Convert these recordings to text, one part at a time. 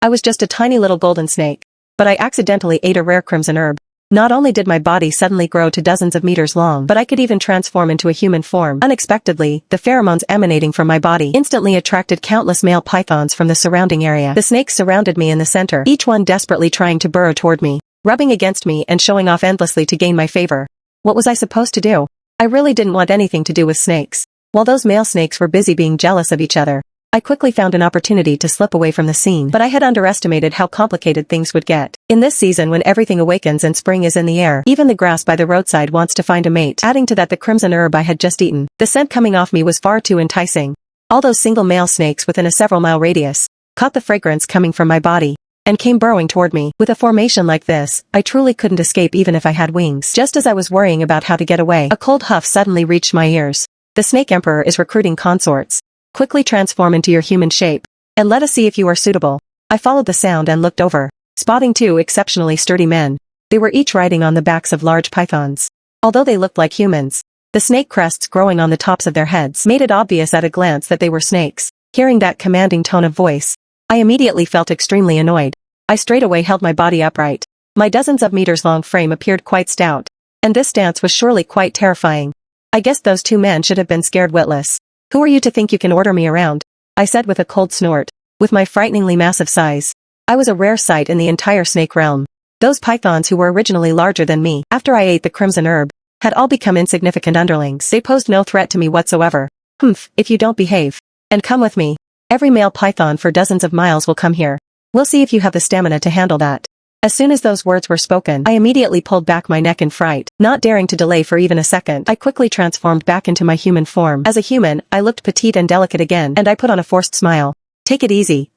I was just a tiny little golden snake. But I accidentally ate a rare crimson herb. Not only did my body suddenly grow to dozens of meters long, but I could even transform into a human form. Unexpectedly, the pheromones emanating from my body instantly attracted countless male pythons from the surrounding area. The snakes surrounded me in the center, each one desperately trying to burrow toward me, rubbing against me and showing off endlessly to gain my favor. What was I supposed to do? I really didn't want anything to do with snakes. While those male snakes were busy being jealous of each other, I quickly found an opportunity to slip away from the scene, but I had underestimated how complicated things would get. In this season when everything awakens and spring is in the air, even the grass by the roadside wants to find a mate. Adding to that the crimson herb I had just eaten, the scent coming off me was far too enticing. All those single male snakes within a several-mile radius caught the fragrance coming from my body and came burrowing toward me. With a formation like this, I truly couldn't escape even if I had wings. Just as I was worrying about how to get away, a cold huff suddenly reached my ears. The snake emperor is recruiting consorts. Quickly transform into your human shape, and let us see if you are suitable. I followed the sound and looked over, spotting two exceptionally sturdy men. They were each riding on the backs of large pythons. Although they looked like humans, the snake crests growing on the tops of their heads made it obvious at a glance that they were snakes. Hearing that commanding tone of voice, I immediately felt extremely annoyed. I straightaway held my body upright. My dozens of meters long frame appeared quite stout, and this stance was surely quite terrifying. I guess those two men should have been scared witless. Who are you to think you can order me around? I said with a cold snort. With my frighteningly massive size, I was a rare sight in the entire snake realm. Those pythons who were originally larger than me, after I ate the crimson herb, had all become insignificant underlings. They posed no threat to me whatsoever. Humph, if you don't behave. And come with me. Every male python for dozens of miles will come here. We'll see if you have the stamina to handle that. As soon as those words were spoken, I immediately pulled back my neck in fright. Not daring to delay for even a second, I quickly transformed back into my human form. As a human, I looked petite and delicate again, and I put on a forced smile. Take it easy,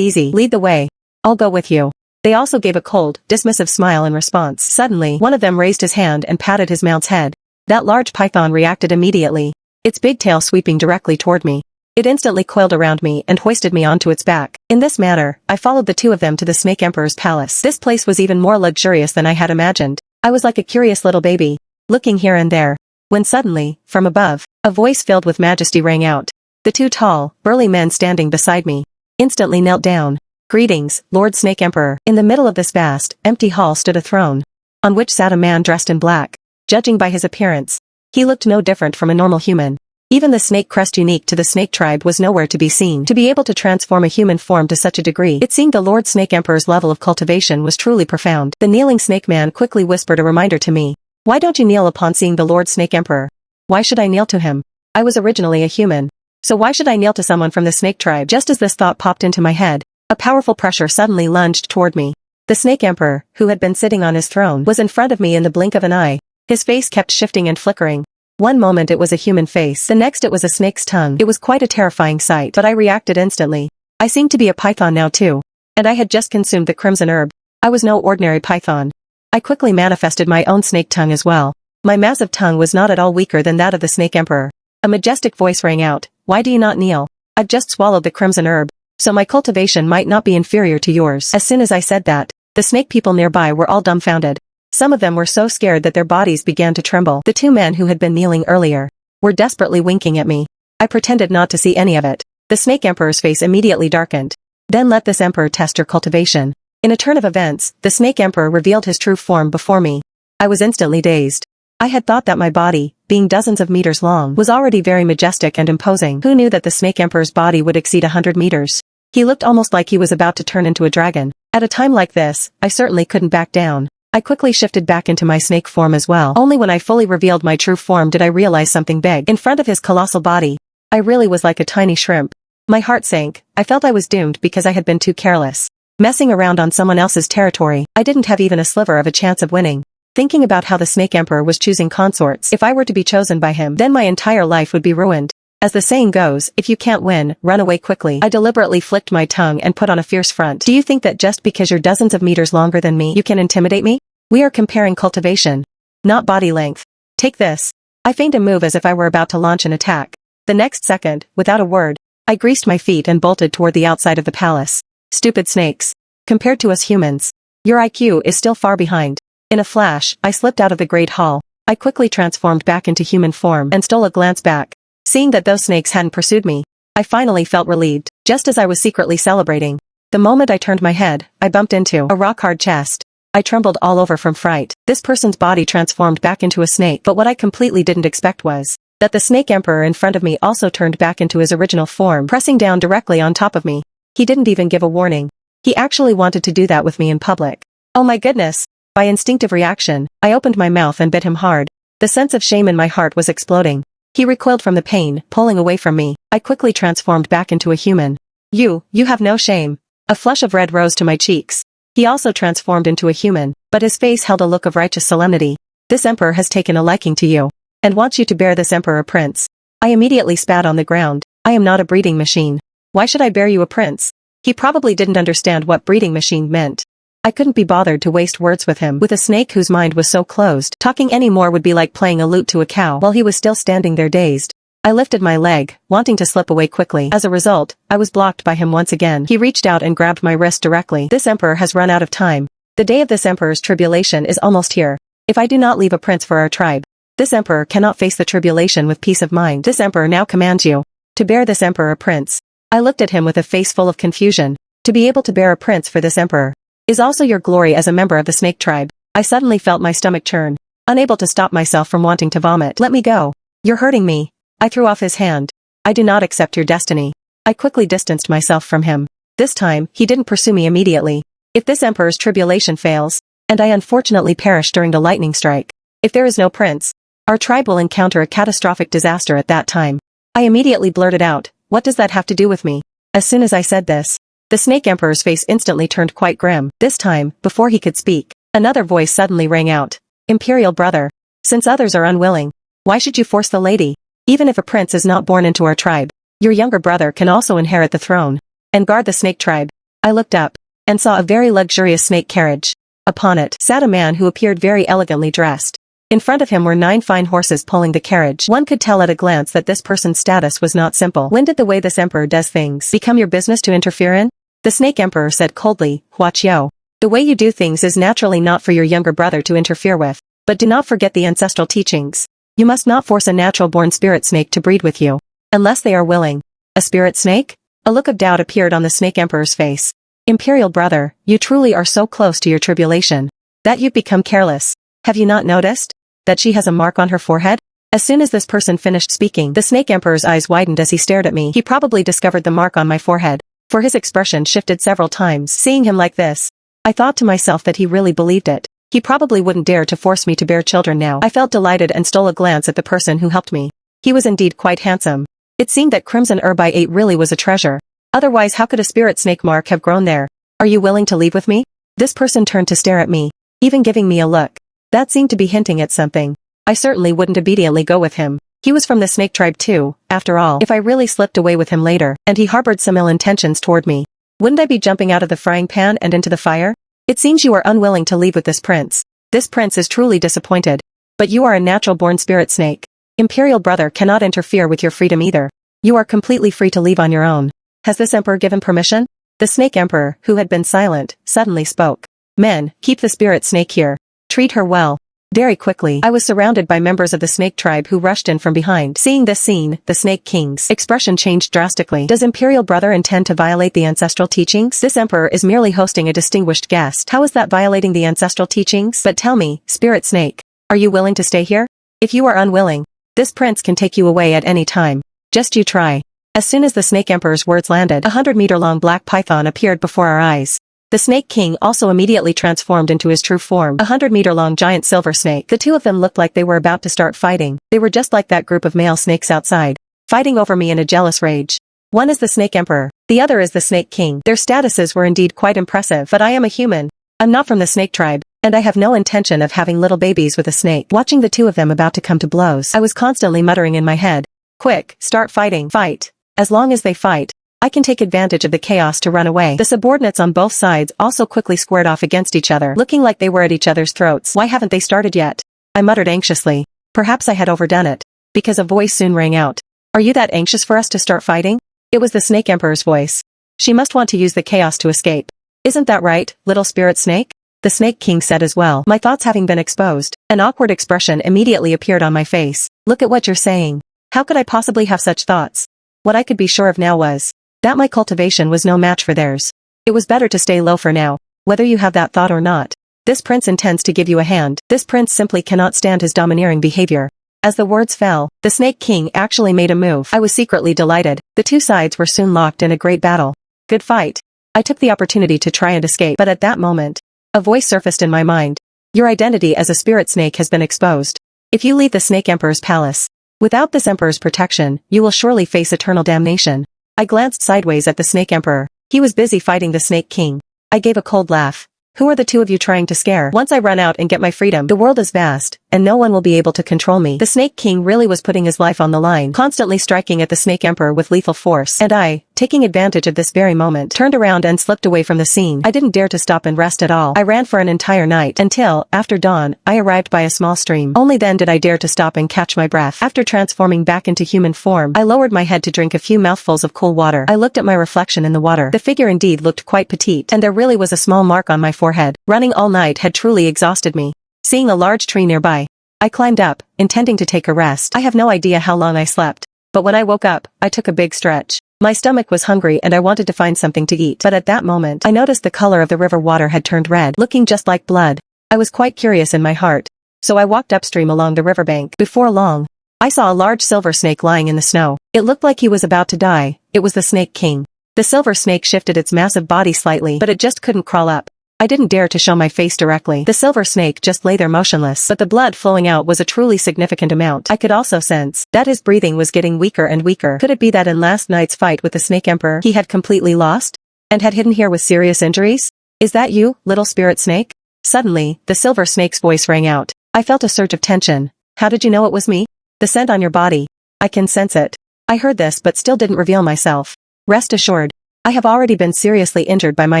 lead the way. I'll go with you. They also gave a cold, dismissive smile in response. Suddenly, one of them raised his hand and patted his mount's head. That large python reacted immediately, its big tail sweeping directly toward me. It instantly coiled around me and hoisted me onto its back. In this manner, I followed the two of them to the Snake Emperor's palace. This place was even more luxurious than I had imagined. I was like a curious little baby, looking here and there, when suddenly, from above, a voice filled with majesty rang out. The two tall, burly men standing beside me instantly knelt down. Greetings, Lord Snake Emperor. In the middle of this vast, empty hall stood a throne, on which sat a man dressed in black. Judging by his appearance, he looked no different from a normal human. Even the snake crest unique to the snake tribe was nowhere to be seen. To be able to transform a human form to such a degree, it seemed the Lord Snake Emperor's level of cultivation was truly profound. The kneeling snake man quickly whispered a reminder to me. Why don't you kneel upon seeing the Lord Snake Emperor? Why should I kneel to him? I was originally a human. So why should I kneel to someone from the snake tribe? Just as this thought popped into my head, a powerful pressure suddenly lunged toward me. The Snake Emperor, who had been sitting on his throne, was in front of me in the blink of an eye. His face kept shifting and flickering. One moment it was a human face, the next it was a snake's tongue. It was quite a terrifying sight, but I reacted instantly. I seemed to be a python now too. And I had just consumed the crimson herb. I was no ordinary python. I quickly manifested my own snake tongue as well. My massive tongue was not at all weaker than that of the Snake Emperor. A majestic voice rang out. Why do you not kneel? I've just swallowed the crimson herb, so my cultivation might not be inferior to yours. As soon as I said that, the snake people nearby were all dumbfounded. Some of them were so scared that their bodies began to tremble. The two men who had been kneeling earlier were desperately winking at me. I pretended not to see any of it. The Snake Emperor's face immediately darkened. Then let this emperor test your cultivation. In a turn of events, the Snake Emperor revealed his true form before me. I was instantly dazed. I had thought that my body, being dozens of meters long, was already very majestic and imposing. Who knew that the Snake Emperor's body would exceed 100 meters? He looked almost like he was about to turn into a dragon. At a time like this, I certainly couldn't back down. I quickly shifted back into my snake form as well. Only when I fully revealed my true form did I realize something big. In front of his colossal body, I really was like a tiny shrimp. My heart sank. I felt I was doomed because I had been too careless, messing around on someone else's territory. I didn't have even a sliver of a chance of winning. Thinking about how the Snake Emperor was choosing consorts, if I were to be chosen by him, then my entire life would be ruined. As the saying goes, if you can't win, run away quickly. I deliberately flicked my tongue and put on a fierce front. Do you think that just because you're dozens of meters longer than me, you can intimidate me? We are comparing cultivation, not body length. Take this. I feigned a move as if I were about to launch an attack. The next second, without a word, I greased my feet and bolted toward the outside of the palace. Stupid snakes. Compared to us humans, your IQ is still far behind. In a flash, I slipped out of the great hall. I quickly transformed back into human form and stole a glance back. Seeing that those snakes hadn't pursued me, I finally felt relieved. Just as I was secretly celebrating, The moment I turned my head, I bumped into a rock-hard chest. I trembled all over from fright. This person's body transformed back into a snake, but what I completely didn't expect was that the snake emperor in front of me also turned back into his original form, pressing down directly on top of me. He didn't even give a warning. He actually wanted to do that with me in public. Oh my goodness! By instinctive reaction, I opened my mouth and bit him hard. The sense of shame in my heart was exploding. He recoiled from the pain, pulling away from me. I quickly transformed back into a human. You have no shame. A flush of red rose to my cheeks. He also transformed into a human, but his face held a look of righteous solemnity. This emperor has taken a liking to you, and wants you to bear this emperor a prince. I immediately spat on the ground. I am not a breeding machine. Why should I bear you a prince? He probably didn't understand what breeding machine meant. I couldn't be bothered to waste words with him, with a snake whose mind was so closed. Talking any more would be like playing a lute to a cow while he was still standing there dazed. I lifted my leg, wanting to slip away quickly. As a result, I was blocked by him once again. He reached out and grabbed my wrist directly. This emperor has run out of time. The day of this emperor's tribulation is almost here. If I do not leave a prince for our tribe, this emperor cannot face the tribulation with peace of mind. This emperor now commands you to bear this emperor a prince. I looked at him with a face full of confusion. To be able to bear a prince for this emperor is also your glory as a member of the snake tribe. I suddenly felt my stomach churn, unable to stop myself from wanting to vomit. Let me go. You're hurting me. I threw off his hand. I do not accept your destiny. I quickly distanced myself from him. This time, he didn't pursue me immediately. If this emperor's tribulation fails, and I unfortunately perish during the lightning strike, if there is no prince, our tribe will encounter a catastrophic disaster at that time. I immediately blurted out, what does that have to do with me? As soon as I said this, the snake emperor's face instantly turned quite grim. This time, before he could speak, another voice suddenly rang out. Imperial brother, since others are unwilling, why should you force the lady? Even if a prince is not born into our tribe, your younger brother can also inherit the throne and guard the snake tribe. I looked up and saw a very luxurious snake carriage. Upon it sat a man who appeared very elegantly dressed. In front of him were 9 fine horses pulling the carriage. One could tell at a glance that this person's status was not simple. When did the way this emperor does things become your business to interfere in? The snake emperor said coldly, Huachio. The way you do things is naturally not for your younger brother to interfere with. But do not forget the ancestral teachings. You must not force a natural-born spirit snake to breed with you, unless they are willing. A spirit snake? A look of doubt appeared on the snake emperor's face. Imperial brother, you truly are so close to your tribulation that you've become careless. Have you not noticed that she has a mark on her forehead? As soon as this person finished speaking, the snake emperor's eyes widened as he stared at me. He probably discovered the mark on my forehead, for his expression shifted several times. Seeing him like this, I thought to myself that he really believed it. He probably wouldn't dare to force me to bear children now. I felt delighted and stole a glance at the person who helped me. He was indeed quite handsome. It seemed that crimson herb I ate really was a treasure. Otherwise how could a spirit snake mark have grown there? Are you willing to leave with me? This person turned to stare at me, even giving me a look that seemed to be hinting at something. I certainly wouldn't obediently go with him. He was from the snake tribe too, after all. If I really slipped away with him later, and he harbored some ill intentions toward me, wouldn't I be jumping out of the frying pan and into the fire? It seems you are unwilling to leave with this prince. This prince is truly disappointed. But you are a natural-born spirit snake. Imperial brother cannot interfere with your freedom either. You are completely free to leave on your own. Has this emperor given permission? The snake emperor, who had been silent, suddenly spoke. Men, keep the spirit snake here. Treat her well. Very quickly, I was surrounded by members of the snake tribe who rushed in from behind. Seeing this scene, the snake king's expression changed drastically. Does Imperial brother intend to violate the ancestral teachings? This emperor is merely hosting a distinguished guest. How is that violating the ancestral teachings? But tell me, spirit snake, are you willing to stay here? If you are unwilling, this prince can take you away at any time. Just you try. As soon as the snake emperor's words landed, a 100-meter-long black python appeared before our eyes. The snake king also immediately transformed into his true form, a 100-meter-long giant silver snake. The two of them looked like they were about to start fighting. They were just like that group of male snakes outside, fighting over me in a jealous rage. One is the snake emperor, the other is the snake king. Their statuses were indeed quite impressive, but I am a human. I'm not from the snake tribe, and I have no intention of having little babies with a snake. Watching the two of them about to come to blows, I was constantly muttering in my head, quick, start fighting, fight. As long as they fight, I can take advantage of the chaos to run away. The subordinates on both sides also quickly squared off against each other, looking like they were at each other's throats. Why haven't they started yet? I muttered anxiously. Perhaps I had overdone it, because a voice soon rang out. Are you that anxious for us to start fighting? It was the snake emperor's voice. She must want to use the chaos to escape. Isn't that right, little spirit snake? The snake king said as well. My thoughts having been exposed, an awkward expression immediately appeared on my face. Look at what you're saying. How could I possibly have such thoughts? What I could be sure of now was that my cultivation was no match for theirs. It was better to stay low for now, whether you have that thought or not. This prince intends to give you a hand. This prince simply cannot stand his domineering behavior. As the words fell, the Snake King actually made a move. I was secretly delighted. The two sides were soon locked in a great battle. Good fight. I took the opportunity to try and escape, but at that moment, a voice surfaced in my mind. Your identity as a spirit snake has been exposed. If you leave the Snake Emperor's palace, without this Emperor's protection, you will surely face eternal damnation. I glanced sideways at the Snake Emperor. He was busy fighting the Snake King. I gave a cold laugh. Who are the two of you trying to scare? Once I run out and get my freedom, the world is vast, and no one will be able to control me. The Snake King really was putting his life on the line, constantly striking at the Snake Emperor with lethal force. And I, taking advantage of this very moment, turned around and slipped away from the scene. I didn't dare to stop and rest at all. I ran for an entire night, until, after dawn, I arrived by a small stream. Only then did I dare to stop and catch my breath. After transforming back into human form, I lowered my head to drink a few mouthfuls of cool water. I looked at my reflection in the water. The figure indeed looked quite petite, and there really was a small mark on my forehead. Running all night had truly exhausted me. Seeing a large tree nearby, I climbed up, intending to take a rest. I have no idea how long I slept, but when I woke up, I took a big stretch. My stomach was hungry and I wanted to find something to eat. But at that moment, I noticed the color of the river water had turned red, looking just like blood. I was quite curious in my heart, so I walked upstream along the riverbank. Before long, I saw a large silver snake lying in the snow. It looked like he was about to die. It was the Snake King. The silver snake shifted its massive body slightly, but it just couldn't crawl up. I didn't dare to show my face directly. The silver snake just lay there motionless, but the blood flowing out was a truly significant amount. I could also sense that his breathing was getting weaker and weaker. Could it be that in last night's fight with the Snake Emperor, he had completely lost? And had hidden here with serious injuries? Is that you, little spirit snake? Suddenly, the silver snake's voice rang out. I felt a surge of tension. How did you know it was me? The scent on your body. I can sense it. I heard this but still didn't reveal myself. Rest assured, I have already been seriously injured by my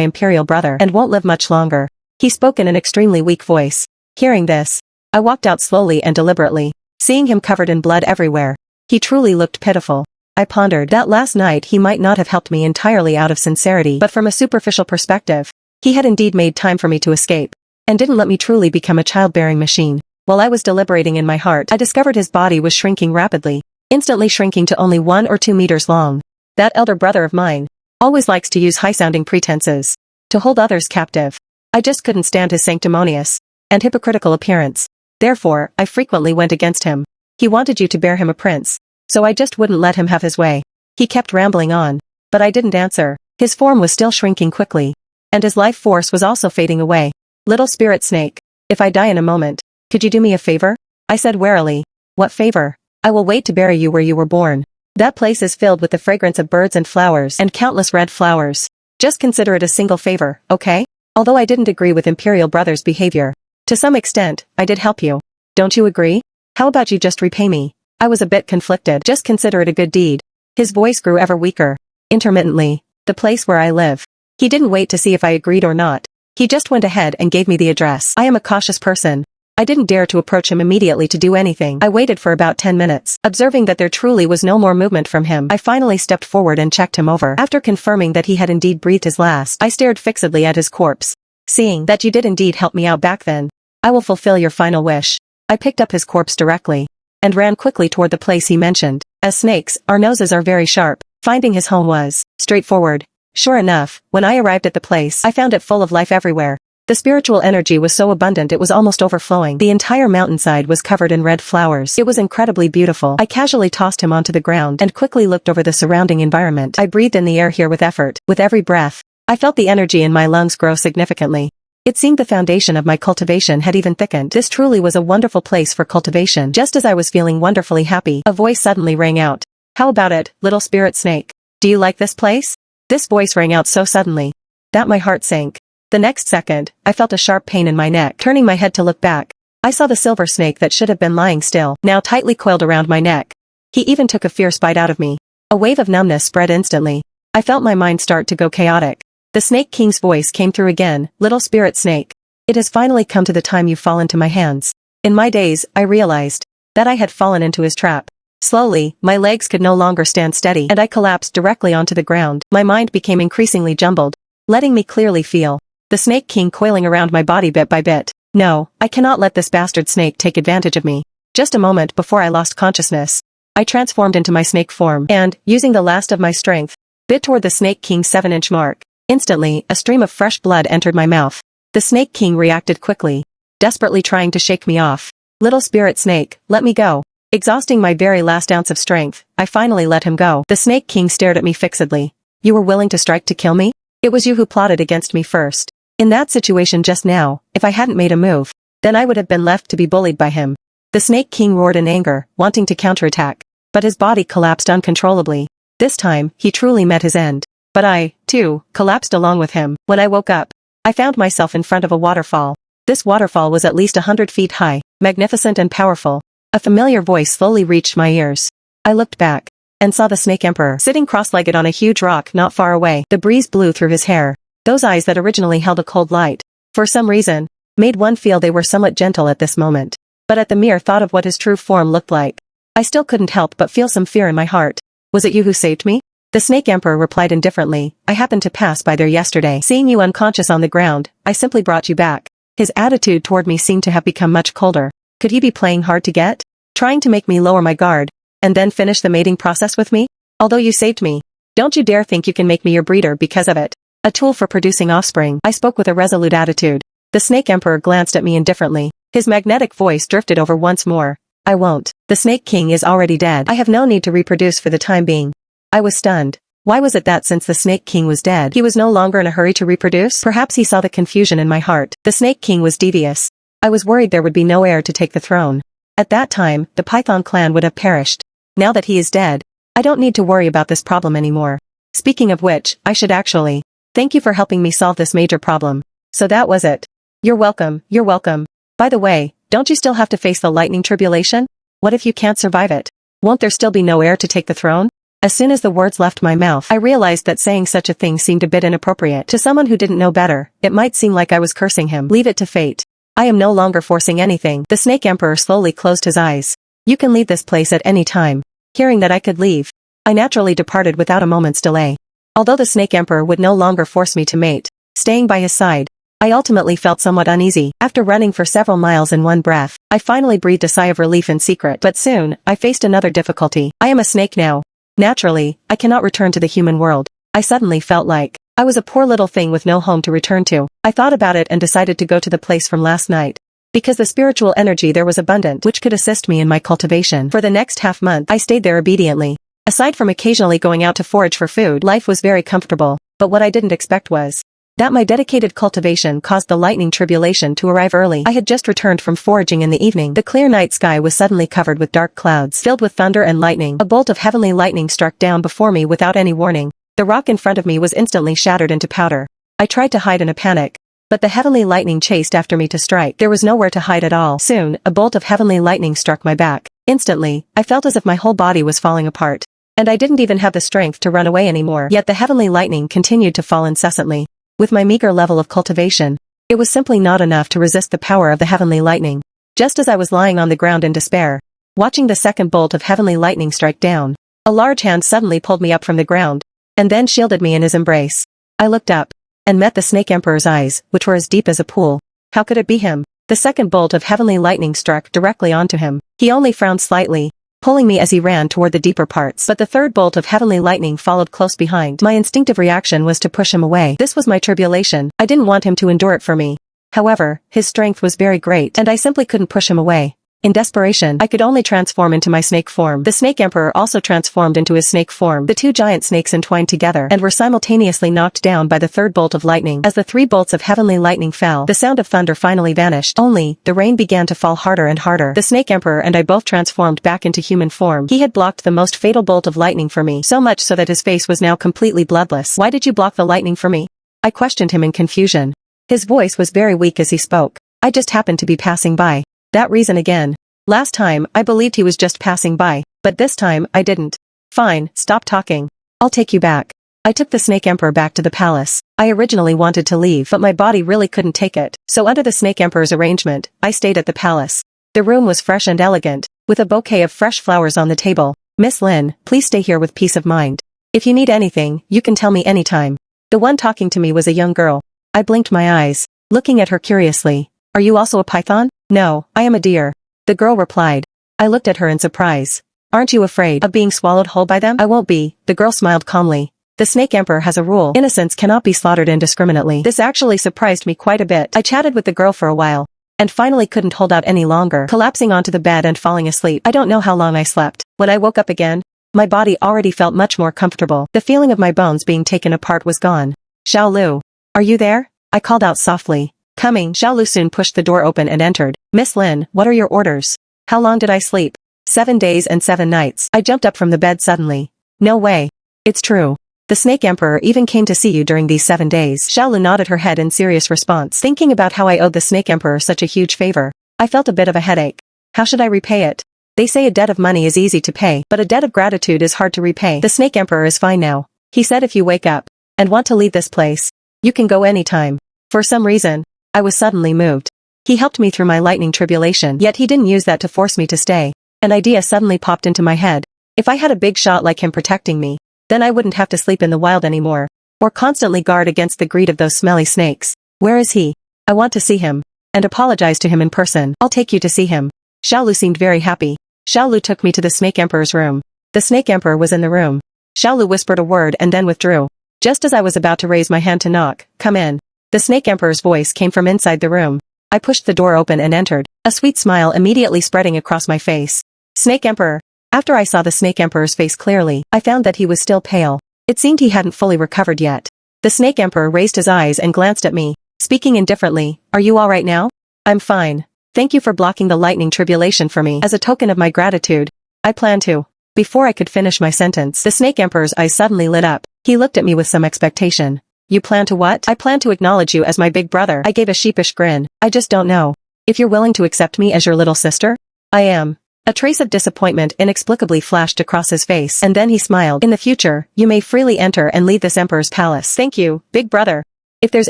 imperial brother and won't live much longer. He spoke in an extremely weak voice. Hearing this, I walked out slowly and deliberately, seeing him covered in blood everywhere. He truly looked pitiful. I pondered that last night he might not have helped me entirely out of sincerity, but from a superficial perspective, he had indeed made time for me to escape, and didn't let me truly become a childbearing machine. While I was deliberating in my heart, I discovered his body was shrinking rapidly, instantly shrinking to only 1 or 2 meters long. That elder brother of mine always likes to use high-sounding pretenses to hold others captive. I just couldn't stand his sanctimonious and hypocritical appearance. Therefore, I frequently went against him. He wanted you to bear him a prince, so I just wouldn't let him have his way. He kept rambling on, but I didn't answer. His form was still shrinking quickly, and his life force was also fading away. Little spirit snake, if I die in a moment, could you do me a favor? I said warily. What favor? I will wait to bury you where you were born. That place is filled with the fragrance of birds and flowers and countless red flowers. Just consider it a single favor, okay? Although I didn't agree with Imperial Brother's behavior, to some extent, I did help you. Don't you agree? How about you just repay me? I was a bit conflicted. Just consider it a good deed. His voice grew ever weaker. Intermittently, the place where I live. He didn't wait to see if I agreed or not. He just went ahead and gave me the address. I am a cautious person. I didn't dare to approach him immediately to do anything. I waited for about 10 minutes. Observing that there truly was no more movement from him, I finally stepped forward and checked him over. After confirming that he had indeed breathed his last, I stared fixedly at his corpse. Seeing that you did indeed help me out back then, I will fulfill your final wish. I picked up his corpse directly and ran quickly toward the place he mentioned. As snakes, our noses are very sharp. Finding his home was straightforward. Sure enough, when I arrived at the place, I found it full of life everywhere. The spiritual energy was so abundant it was almost overflowing. The entire mountainside was covered in red flowers. It was incredibly beautiful. I casually tossed him onto the ground and quickly looked over the surrounding environment. I breathed in the air here with effort. With every breath, I felt the energy in my lungs grow significantly. It seemed the foundation of my cultivation had even thickened. This truly was a wonderful place for cultivation. Just as I was feeling wonderfully happy, a voice suddenly rang out. How about it, little spirit snake? Do you like this place? This voice rang out so suddenly that my heart sank. The next second, I felt a sharp pain in my neck. Turning my head to look back, I saw the silver snake that should have been lying still, now tightly coiled around my neck. He even took a fierce bite out of me. A wave of numbness spread instantly. I felt my mind start to go chaotic. The Snake King's voice came through again. Little spirit snake, it has finally come to the time you fall into my hands. In my daze, I realized that I had fallen into his trap. Slowly, my legs could no longer stand steady, and I collapsed directly onto the ground. My mind became increasingly jumbled, letting me clearly feel the Snake King coiling around my body bit by bit. No, I cannot let this bastard snake take advantage of me. Just a moment before I lost consciousness, I transformed into my snake form and, using the last of my strength, bit toward the Snake King's 7-inch mark. Instantly, a stream of fresh blood entered my mouth. The Snake King reacted quickly, desperately trying to shake me off. Little spirit snake, let me go. Exhausting my very last ounce of strength, I finally let him go. The Snake King stared at me fixedly. You were willing to strike to kill me? It was you who plotted against me first. In that situation just now, if I hadn't made a move, then I would have been left to be bullied by him. The Snake King roared in anger, wanting to counterattack. But his body collapsed uncontrollably. This time, he truly met his end. But I, too, collapsed along with him. When I woke up, I found myself in front of a waterfall. This waterfall was at least 100 feet high, magnificent and powerful. A familiar voice slowly reached my ears. I looked back and saw the Snake Emperor sitting cross-legged on a huge rock not far away. The breeze blew through his hair. Those eyes that originally held a cold light, for some reason, made one feel they were somewhat gentle at this moment. But at the mere thought of what his true form looked like, I still couldn't help but feel some fear in my heart. Was it you who saved me? The Snake Emperor replied indifferently. I happened to pass by there yesterday. Seeing you unconscious on the ground, I simply brought you back. His attitude toward me seemed to have become much colder. Could he be playing hard to get? Trying to make me lower my guard, and then finish the mating process with me? Although you saved me, don't you dare think you can make me your breeder because of it. A tool for producing offspring. I spoke with a resolute attitude. The Snake Emperor glanced at me indifferently. His magnetic voice drifted over once more. I won't. The Snake King is already dead. I have no need to reproduce for the time being. I was stunned. Why was it that since the Snake King was dead, he was no longer in a hurry to reproduce? Perhaps he saw the confusion in my heart. The Snake King was devious. I was worried there would be no heir to take the throne. At that time, the Python clan would have perished. Now that he is dead, I don't need to worry about this problem anymore. Speaking of which, I should actually thank you for helping me solve this major problem. So that was it. You're welcome, you're welcome. By the way, don't you still have to face the lightning tribulation? What if you can't survive it? Won't there still be no heir to take the throne? As soon as the words left my mouth, I realized that saying such a thing seemed a bit inappropriate. To someone who didn't know better, it might seem like I was cursing him. Leave it to fate. I am no longer forcing anything. The Snake Emperor slowly closed his eyes. You can leave this place at any time. Hearing that I could leave, I naturally departed without a moment's delay. Although the Snake Emperor would no longer force me to mate, staying by his side, I ultimately felt somewhat uneasy. After running for several miles in one breath, I finally breathed a sigh of relief in secret. But soon, I faced another difficulty. I am a snake now. Naturally, I cannot return to the human world. I suddenly felt like I was a poor little thing with no home to return to. I thought about it and decided to go to the place from last night. Because the spiritual energy there was abundant, which could assist me in my cultivation. For the next half month, I stayed there obediently. Aside from occasionally going out to forage for food, life was very comfortable. But what I didn't expect was that my dedicated cultivation caused the lightning tribulation to arrive early. I had just returned from foraging in the evening. The clear night sky was suddenly covered with dark clouds, filled with thunder and lightning. A bolt of heavenly lightning struck down before me without any warning. The rock in front of me was instantly shattered into powder. I tried to hide in a panic, but the heavenly lightning chased after me to strike. There was nowhere to hide at all. Soon, a bolt of heavenly lightning struck my back. Instantly, I felt as if my whole body was falling apart. And I didn't even have the strength to run away anymore. Yet the heavenly lightning continued to fall incessantly. With my meager level of cultivation, it was simply not enough to resist the power of the heavenly lightning. Just as I was lying on the ground in despair, watching the second bolt of heavenly lightning strike down, a large hand suddenly pulled me up from the ground, and then shielded me in his embrace. I looked up, and met the Snake Emperor's eyes, which were as deep as a pool. How could it be him? The second bolt of heavenly lightning struck directly onto him. He only frowned slightly, pulling me as he ran toward the deeper parts. But the third bolt of heavenly lightning followed close behind. My instinctive reaction was to push him away. This was my tribulation. I didn't want him to endure it for me. However, his strength was very great, and I simply couldn't push him away. In desperation, I could only transform into my snake form. The Snake Emperor also transformed into his snake form. The two giant snakes entwined together and were simultaneously knocked down by the third bolt of lightning. As the three bolts of heavenly lightning fell, the sound of thunder finally vanished. Only, the rain began to fall harder and harder. The Snake Emperor and I both transformed back into human form. He had blocked the most fatal bolt of lightning for me, so much so that his face was now completely bloodless. Why did you block the lightning for me? I questioned him in confusion. His voice was very weak as he spoke. I just happened to be passing by. That reason again. Last time, I believed he was just passing by, but this time, I didn't. Fine, stop talking. I'll take you back. I took the Snake Emperor back to the palace. I originally wanted to leave, but my body really couldn't take it. So under the Snake Emperor's arrangement, I stayed at the palace. The room was fresh and elegant, with a bouquet of fresh flowers on the table. Miss Lin, please stay here with peace of mind. If you need anything, you can tell me anytime. The one talking to me was a young girl. I blinked my eyes, looking at her curiously. Are you also a python? No, I am a deer. The girl replied. I looked at her in surprise. Aren't you afraid of being swallowed whole by them? I won't be, the girl smiled calmly. The Snake Emperor has a rule. Innocents cannot be slaughtered indiscriminately. This actually surprised me quite a bit. I chatted with the girl for a while, and finally couldn't hold out any longer, collapsing onto the bed and falling asleep. I don't know how long I slept. When I woke up again, my body already felt much more comfortable. The feeling of my bones being taken apart was gone. Xiao Lu, are you there? I called out softly. Coming. Xiao Lu soon pushed the door open and entered. Miss Lin, what are your orders? How long did I sleep? 7 days and 7 nights. I jumped up from the bed suddenly. No way. It's true. The Snake Emperor even came to see you during these 7 days. Xiao Lu nodded her head in serious response. Thinking about how I owed the Snake Emperor such a huge favor, I felt a bit of a headache. How should I repay it? They say a debt of money is easy to pay, but a debt of gratitude is hard to repay. The Snake Emperor is fine now. He said if you wake up and want to leave this place, you can go anytime. For some reason, I was suddenly moved. He helped me through my lightning tribulation, yet he didn't use that to force me to stay. An idea suddenly popped into my head. If I had a big shot like him protecting me, then I wouldn't have to sleep in the wild anymore, or constantly guard against the greed of those smelly snakes. Where is he? I want to see him, and apologize to him in person. I'll take you to see him. Xiao Lu seemed very happy. Xiao Lu took me to the Snake Emperor's room. The Snake Emperor was in the room. Xiao Lu whispered a word and then withdrew. Just as I was about to raise my hand to knock, come in. The Snake Emperor's voice came from inside the room. I pushed the door open and entered, a sweet smile immediately spreading across my face. Snake Emperor. After I saw the Snake Emperor's face clearly, I found that he was still pale. It seemed he hadn't fully recovered yet. The Snake Emperor raised his eyes and glanced at me, speaking indifferently. Are you all right now? I'm fine. Thank you for blocking the lightning tribulation for me. As a token of my gratitude, I plan to. Before I could finish my sentence, the Snake Emperor's eyes suddenly lit up. He looked at me with some expectation. You plan to what? I plan to acknowledge you as my big brother. I gave a sheepish grin. I just don't know if you're willing to accept me as your little sister? I am. A trace of disappointment inexplicably flashed across his face, and then he smiled. In the future, you may freely enter and leave this emperor's palace. Thank you, big brother. If there's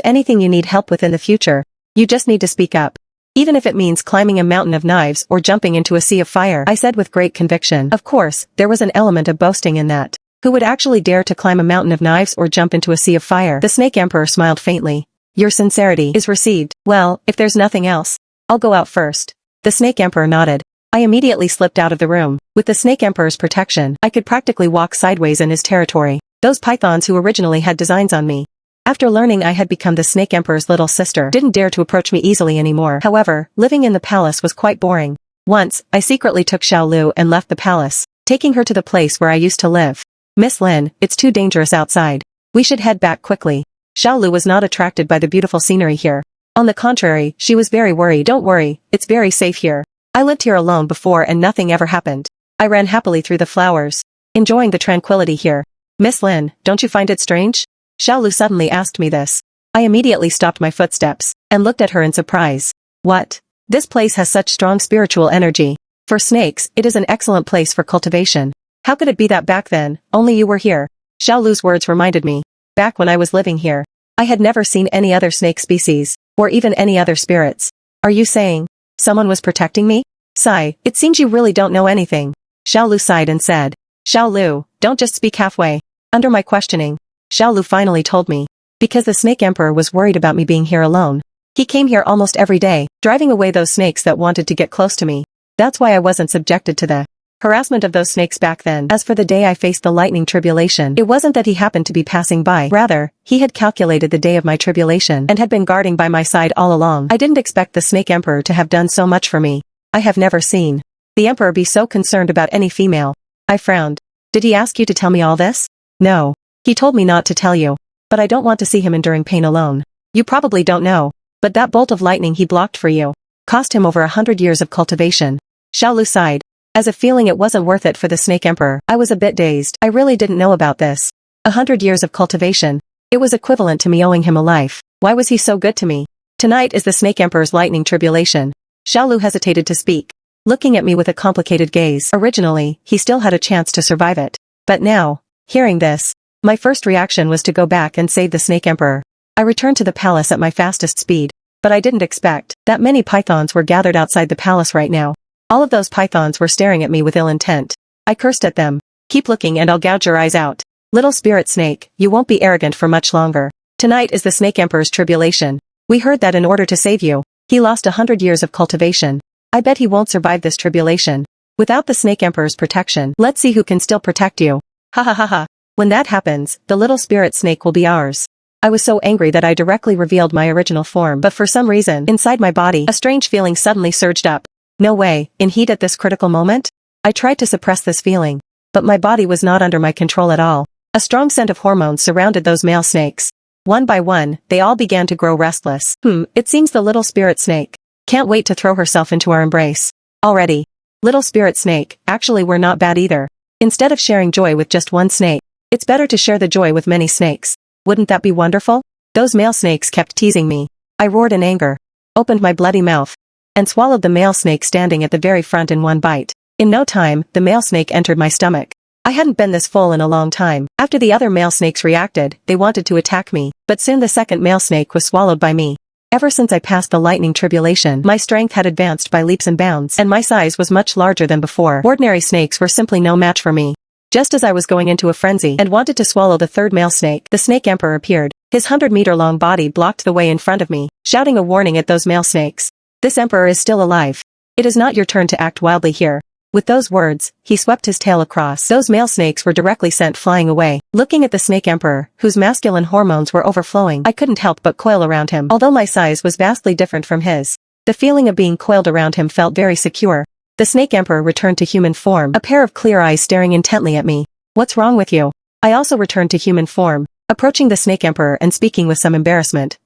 anything you need help with in the future, you just need to speak up. Even if it means climbing a mountain of knives or jumping into a sea of fire, I said with great conviction. Of course, there was an element of boasting in that. Who would actually dare to climb a mountain of knives or jump into a sea of fire? The Snake Emperor smiled faintly. Your sincerity is received. Well, if there's nothing else, I'll go out first. The Snake Emperor nodded. I immediately slipped out of the room. With the Snake Emperor's protection, I could practically walk sideways in his territory. Those pythons who originally had designs on me, after learning I had become the Snake Emperor's little sister, didn't dare to approach me easily anymore. However, living in the palace was quite boring. Once, I secretly took Xiao Lu and left the palace, taking her to the place where I used to live. Miss Lin, it's too dangerous outside. We should head back quickly. Xiao Lu was not attracted by the beautiful scenery here. On the contrary, she was very worried. Don't worry, it's very safe here. I lived here alone before and nothing ever happened. I ran happily through the flowers, enjoying the tranquility here. Miss Lin, don't you find it strange? Xiao Lu suddenly asked me this. I immediately stopped my footsteps, and looked at her in surprise. What? This place has such strong spiritual energy. For snakes, it is an excellent place for cultivation. How could it be that back then, only you were here? Xiao Lu's words reminded me. Back when I was living here, I had never seen any other snake species, or even any other spirits. Are you saying someone was protecting me? Sigh, it seems you really don't know anything. Xiao Lu sighed and said. Xiao Lu, don't just speak halfway. Under my questioning, Xiao Lu finally told me. Because the Snake Emperor was worried about me being here alone. He came here almost every day, driving away those snakes that wanted to get close to me. That's why I wasn't subjected to the harassment of those snakes back then. As for the day I faced the lightning tribulation, it wasn't that he happened to be passing by. Rather, he had calculated the day of my tribulation and had been guarding by my side all along. I didn't expect the Snake Emperor to have done so much for me. I have never seen the Emperor be so concerned about any female. I frowned. Did he ask you to tell me all this? No. He told me not to tell you. But I don't want to see him enduring pain alone. You probably don't know, but that bolt of lightning he blocked for you cost him over 100 years of cultivation. Xiao Lu sighed. As if feeling it wasn't worth it for the Snake Emperor, I was a bit dazed. I really didn't know about this. 100 years of cultivation. It was equivalent to me owing him a life. Why was he so good to me? Tonight is the Snake Emperor's lightning tribulation. Xiao Lu hesitated to speak, looking at me with a complicated gaze. Originally, he still had a chance to survive it. But now, hearing this, my first reaction was to go back and save the Snake Emperor. I returned to the palace at my fastest speed, but I didn't expect that many pythons were gathered outside the palace right now. All of those pythons were staring at me with ill intent. I cursed at them. Keep looking and I'll gouge your eyes out. Little spirit snake, you won't be arrogant for much longer. Tonight is the Snake Emperor's tribulation. We heard that in order to save you, he lost 100 years of cultivation. I bet he won't survive this tribulation. Without the Snake Emperor's protection, let's see who can still protect you. Ha ha ha ha. When that happens, the little spirit snake will be ours. I was so angry that I directly revealed my original form, but for some reason, inside my body, a strange feeling suddenly surged up. No way, in heat at this critical moment? I tried to suppress this feeling, but my body was not under my control at all. A strong scent of hormones surrounded those male snakes. One by one, they all began to grow restless. It seems the little spirit snake can't wait to throw herself into our embrace. Already. Little spirit snake, actually we're not bad either. Instead of sharing joy with just one snake, it's better to share the joy with many snakes. Wouldn't that be wonderful? Those male snakes kept teasing me. I roared in anger, opened my bloody mouth, and swallowed the male snake standing at the very front in one bite. In no time, the male snake entered my stomach. I hadn't been this full in a long time. After the other male snakes reacted, they wanted to attack me, but soon the second male snake was swallowed by me. Ever since I passed the lightning tribulation, my strength had advanced by leaps and bounds, and my size was much larger than before. Ordinary snakes were simply no match for me. Just as I was going into a frenzy and wanted to swallow the third male snake, the snake emperor appeared. His 100-meter-long body blocked the way in front of me, shouting a warning at those male snakes. This emperor is still alive. It is not your turn to act wildly here. With those words, he swept his tail across. Those male snakes were directly sent flying away. Looking at the snake emperor, whose masculine hormones were overflowing, I couldn't help but coil around him. Although my size was vastly different from his, the feeling of being coiled around him felt very secure. The snake emperor returned to human form, a pair of clear eyes staring intently at me. What's wrong with you? I also returned to human form, approaching the snake emperor and speaking with some embarrassment.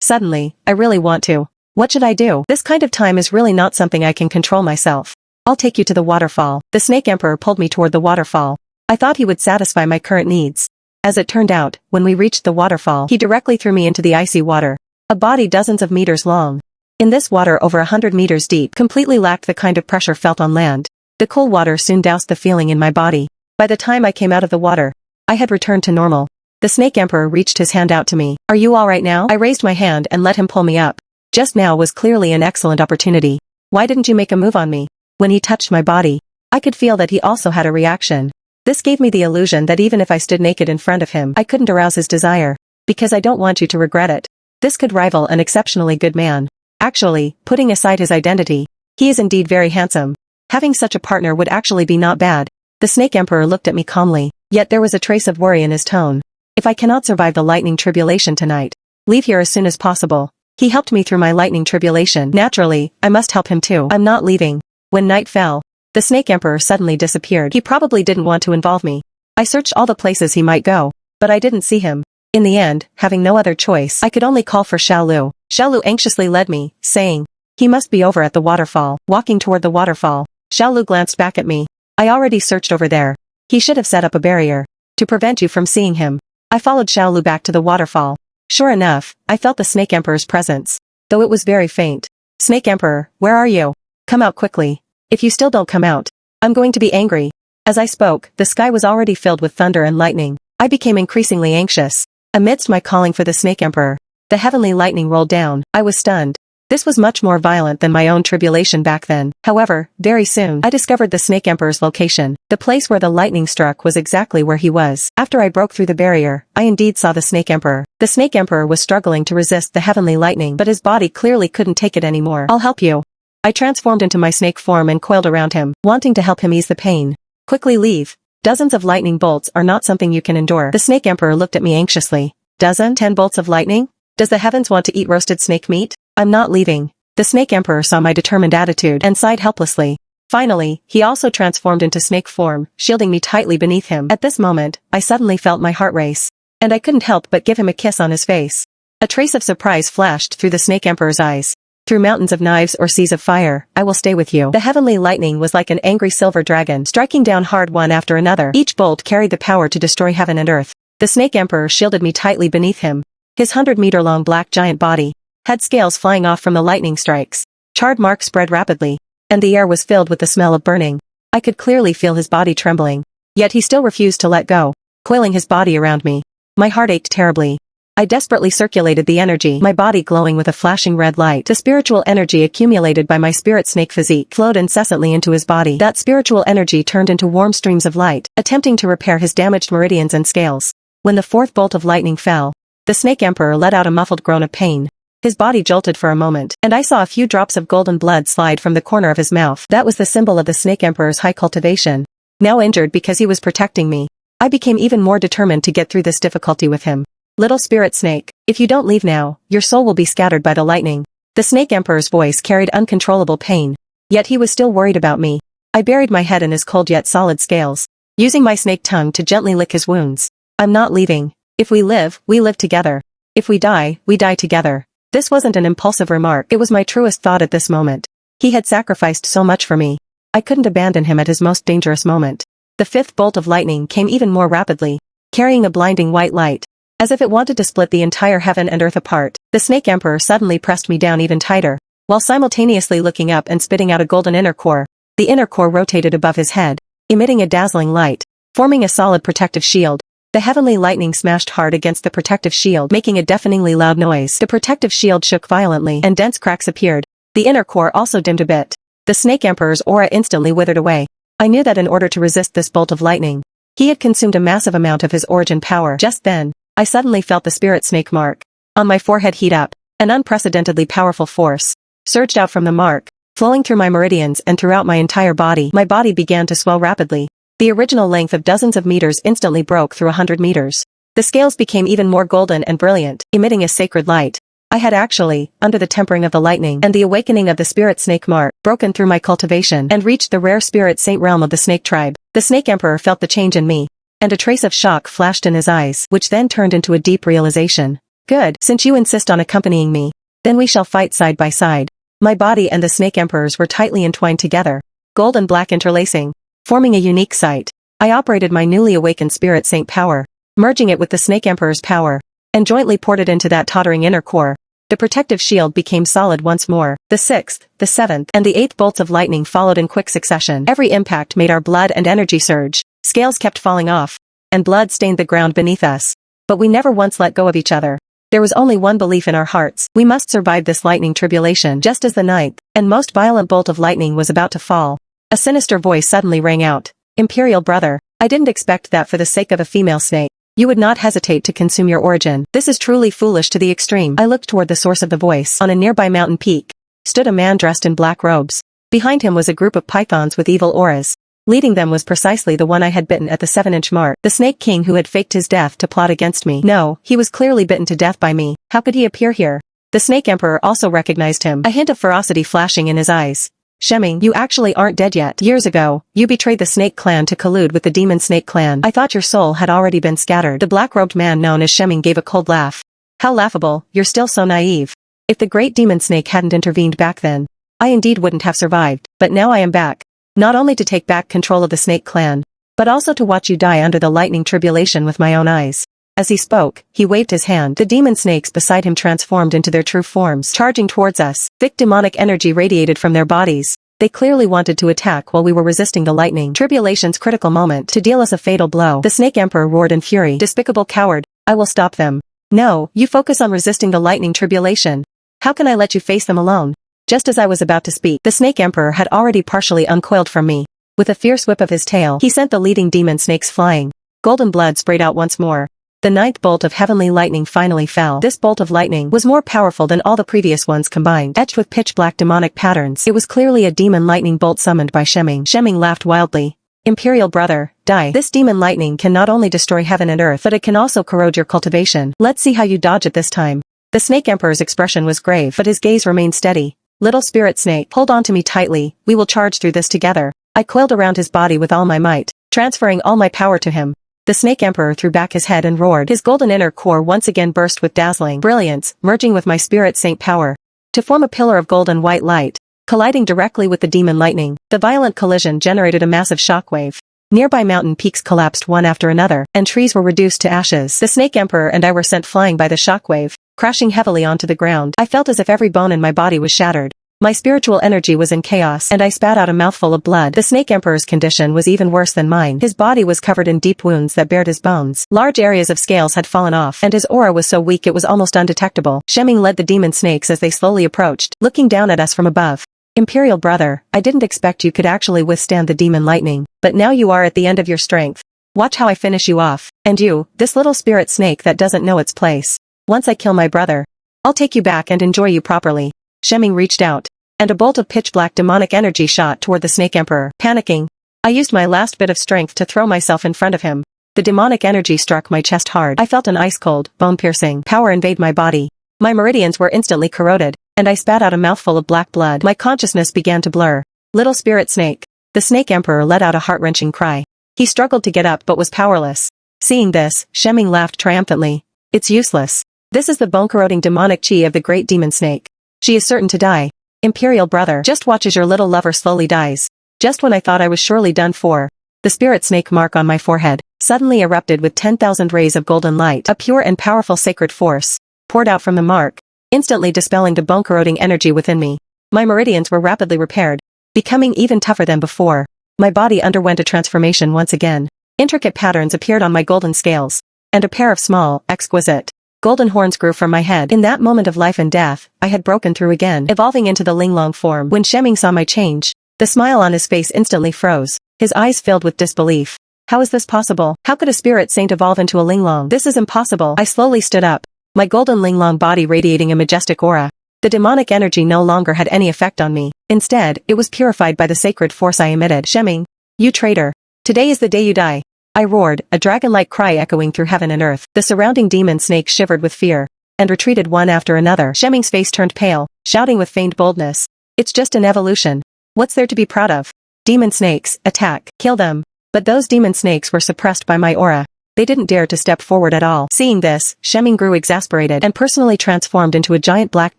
Suddenly, I really want to. What should I do? This kind of time is really not something I can control myself. I'll take you to the waterfall. The snake emperor pulled me toward the waterfall. I thought he would satisfy my current needs. As it turned out, when we reached the waterfall, he directly threw me into the icy water. A body dozens of meters long. In this water over 100 meters deep completely lacked the kind of pressure felt on land. The cool water soon doused the feeling in my body. By the time I came out of the water, I had returned to normal. The snake emperor reached his hand out to me. Are you all right now? I raised my hand and let him pull me up. Just now was clearly an excellent opportunity. Why didn't you make a move on me? When he touched my body, I could feel that he also had a reaction. This gave me the illusion that even if I stood naked in front of him, I couldn't arouse his desire. Because I don't want you to regret it. This could rival an exceptionally good man. Actually, putting aside his identity, he is indeed very handsome. Having such a partner would actually be not bad. The snake emperor looked at me calmly, yet there was a trace of worry in his tone. If I cannot survive the lightning tribulation tonight, leave here as soon as possible. He helped me through my lightning tribulation. Naturally, I must help him too. I'm not leaving. When night fell, the snake emperor suddenly disappeared. He probably didn't want to involve me. I searched all the places he might go, but I didn't see him. In the end, having no other choice, I could only call for Xiaolu. Xiaolu anxiously led me, saying, he must be over at the waterfall. Walking toward the waterfall, Xiaolu glanced back at me. I already searched over there. He should have set up a barrier to prevent you from seeing him. I followed Xiaolu back to the waterfall. Sure enough, I felt the snake emperor's presence, though it was very faint. Snake emperor, where are you? Come out quickly. If you still don't come out, I'm going to be angry. As I spoke, the sky was already filled with thunder and lightning. I became increasingly anxious. Amidst my calling for the snake emperor, the heavenly lightning rolled down. I was stunned. This was much more violent than my own tribulation back then. However, very soon, I discovered the snake emperor's location. The place where the lightning struck was exactly where he was. After I broke through the barrier, I indeed saw the snake emperor. The snake emperor was struggling to resist the heavenly lightning, but his body clearly couldn't take it anymore. I'll help you. I transformed into my snake form and coiled around him, wanting to help him ease the pain. Quickly leave. Dozens of lightning bolts are not something you can endure. The snake emperor looked at me anxiously. 10 bolts of lightning? Does the heavens want to eat roasted snake meat? I'm not leaving. The snake emperor saw my determined attitude and sighed helplessly. Finally, he also transformed into snake form, shielding me tightly beneath him. At this moment, I suddenly felt my heart race. And I couldn't help but give him a kiss on his face. A trace of surprise flashed through the snake emperor's eyes. Through mountains of knives or seas of fire, I will stay with you. The heavenly lightning was like an angry silver dragon, striking down hard one after another. Each bolt carried the power to destroy heaven and earth. The snake emperor shielded me tightly beneath him. His 100-meter-long black giant body had scales flying off from the lightning strikes. Charred marks spread rapidly, and the air was filled with the smell of burning. I could clearly feel his body trembling. Yet he still refused to let go, coiling his body around me. My heart ached terribly. I desperately circulated the energy, my body glowing with a flashing red light. The spiritual energy accumulated by my spirit snake physique flowed incessantly into his body. That spiritual energy turned into warm streams of light, attempting to repair his damaged meridians and scales. When the fourth bolt of lightning fell, the snake emperor let out a muffled groan of pain. His body jolted for a moment, and I saw a few drops of golden blood slide from the corner of his mouth. That was the symbol of the snake emperor's high cultivation. Now injured because he was protecting me, I became even more determined to get through this difficulty with him. Little spirit snake, if you don't leave now, your soul will be scattered by the lightning. The snake emperor's voice carried uncontrollable pain. Yet he was still worried about me. I buried my head in his cold yet solid scales, using my snake tongue to gently lick his wounds. I'm not leaving. If we live together. If we die together. This wasn't an impulsive remark, it was my truest thought at this moment. He had sacrificed so much for me. I couldn't abandon him at his most dangerous moment. The fifth bolt of lightning came even more rapidly, carrying a blinding white light. As if it wanted to split the entire heaven and earth apart, the snake emperor suddenly pressed me down even tighter, while simultaneously looking up and spitting out a golden inner core. The inner core rotated above his head, emitting a dazzling light, forming a solid protective shield. The heavenly lightning smashed hard against the protective shield, making a deafeningly loud noise. The protective shield shook violently, and dense cracks appeared. The inner core also dimmed a bit. The snake emperor's aura instantly withered away. I knew that in order to resist this bolt of lightning, he had consumed a massive amount of his origin power. Just then, I suddenly felt the spirit snake mark on my forehead heat up. An unprecedentedly powerful force surged out from the mark, flowing through my meridians and throughout my entire body. My body began to swell rapidly. The original length of dozens of meters instantly broke through 100 meters. The scales became even more golden and brilliant, emitting a sacred light. I had actually, under the tempering of the lightning and the awakening of the spirit snake mark, broken through my cultivation and reached the rare spirit saint realm of the snake tribe. The snake emperor felt the change in me, and a trace of shock flashed in his eyes, which then turned into a deep realization. Good, since you insist on accompanying me, then we shall fight side by side. My body and the snake emperor's were tightly entwined together, gold and black interlacing, forming a unique sight. I operated my newly awakened spirit saint power, merging it with the snake emperor's power, and jointly poured it into that tottering inner core. The protective shield became solid once more. The sixth, the seventh, and the eighth bolts of lightning followed in quick succession. Every impact made our blood and energy surge. Scales kept falling off, and blood stained the ground beneath us. But we never once let go of each other. There was only one belief in our hearts. We must survive this lightning tribulation. Just as the ninth and most violent bolt of lightning was about to fall, a sinister voice suddenly rang out. Imperial brother, I didn't expect that for the sake of a female snake, you would not hesitate to consume your origin. This is truly foolish to the extreme. I looked toward the source of the voice. On a nearby mountain peak stood a man dressed in black robes. Behind him was a group of pythons with evil auras. Leading them was precisely the one I had bitten at the 7-inch mark, the Snake King who had faked his death to plot against me. No, he was clearly bitten to death by me. How could he appear here? The Snake Emperor also recognized him, a hint of ferocity flashing in his eyes. Shemming, you actually aren't dead yet. Years ago, you betrayed the Snake Clan to collude with the Demon Snake Clan. I thought your soul had already been scattered. The black-robed man known as Shemming gave a cold laugh. How laughable, you're still so naive. If the great demon snake hadn't intervened back then, I indeed wouldn't have survived. But now I am back. Not only to take back control of the Snake Clan, but also to watch you die under the lightning tribulation with my own eyes. As he spoke, he waved his hand. The demon snakes beside him transformed into their true forms, charging towards us. Thick demonic energy radiated from their bodies. They clearly wanted to attack while we were resisting the lightning tribulation's critical moment to deal us a fatal blow. The Snake Emperor roared in fury. Despicable coward, I will stop them. No, you focus on resisting the lightning tribulation. How can I let you face them alone? Just as I was about to speak, the Snake Emperor had already partially uncoiled from me. With a fierce whip of his tail, he sent the leading demon snakes flying. Golden blood sprayed out once more. The ninth bolt of heavenly lightning finally fell. This bolt of lightning was more powerful than all the previous ones combined. Etched with pitch-black demonic patterns, it was clearly a demon lightning bolt summoned by Shemming. Shemming laughed wildly. Imperial brother, die. This demon lightning can not only destroy heaven and earth, but it can also corrode your cultivation. Let's see how you dodge it this time. The Snake Emperor's expression was grave, but his gaze remained steady. Little spirit snake, hold on to me tightly, we will charge through this together. I coiled around his body with all my might, transferring all my power to him. The Snake Emperor threw back his head and roared. His golden inner core once again burst with dazzling brilliance, merging with my spirit saint power to form a pillar of gold and white light, colliding directly with the demon lightning. The violent collision generated a massive shockwave. Nearby mountain peaks collapsed one after another, and trees were reduced to ashes. The Snake Emperor and I were sent flying by the shockwave, crashing heavily onto the ground. I felt as if every bone in my body was shattered. My spiritual energy was in chaos, and I spat out a mouthful of blood. The Snake Emperor's condition was even worse than mine. His body was covered in deep wounds that bared his bones. Large areas of scales had fallen off, and his aura was so weak it was almost undetectable. Shemming led the demon snakes as they slowly approached, looking down at us from above. Imperial brother, I didn't expect you could actually withstand the demon lightning, but now you are at the end of your strength. Watch how I finish you off. And you, this little spirit snake that doesn't know its place. Once I kill my brother, I'll take you back and enjoy you properly. Shemming reached out, and a bolt of pitch-black demonic energy shot toward the Snake Emperor. Panicking, I used my last bit of strength to throw myself in front of him. The demonic energy struck my chest hard. I felt an ice-cold, bone-piercing power invade my body. My meridians were instantly corroded, and I spat out a mouthful of black blood. My consciousness began to blur. Little spirit snake. The snake emperor let out a heart-wrenching cry. He struggled to get up but was powerless. Seeing this, Shemming laughed triumphantly. It's useless. This is the bone-corroding demonic chi of the great demon snake. She is certain to die. Imperial brother, just watch as your little lover slowly dies. Just when I thought I was surely done for. The spirit snake mark on my forehead suddenly erupted with 10,000 rays of golden light. A pure and powerful sacred force poured out from the mark, instantly dispelling the bone-corroding energy within me. My meridians were rapidly repaired, becoming even tougher than before. My body underwent a transformation once again. Intricate patterns appeared on my golden scales, and a pair of small, exquisite, golden horns grew from my head. In that moment of life and death, I had broken through again, evolving into the Linglong form. When Shemming saw my change, the smile on his face instantly froze, his eyes filled with disbelief. How is this possible? How could a spirit saint evolve into a Linglong? This is impossible. I slowly stood up, my golden Linglong body radiating a majestic aura. The demonic energy no longer had any effect on me. Instead, it was purified by the sacred force I emitted. Shemming, you traitor. Today is the day you die. I roared, a dragon-like cry echoing through heaven and earth. The surrounding demon snakes shivered with fear, and retreated one after another. Shemming's face turned pale, shouting with feigned boldness. It's just an evolution. What's there to be proud of? Demon snakes, attack, kill them. But those demon snakes were suppressed by my aura. They didn't dare to step forward at all. Seeing this, Shemming grew exasperated and personally transformed into a giant black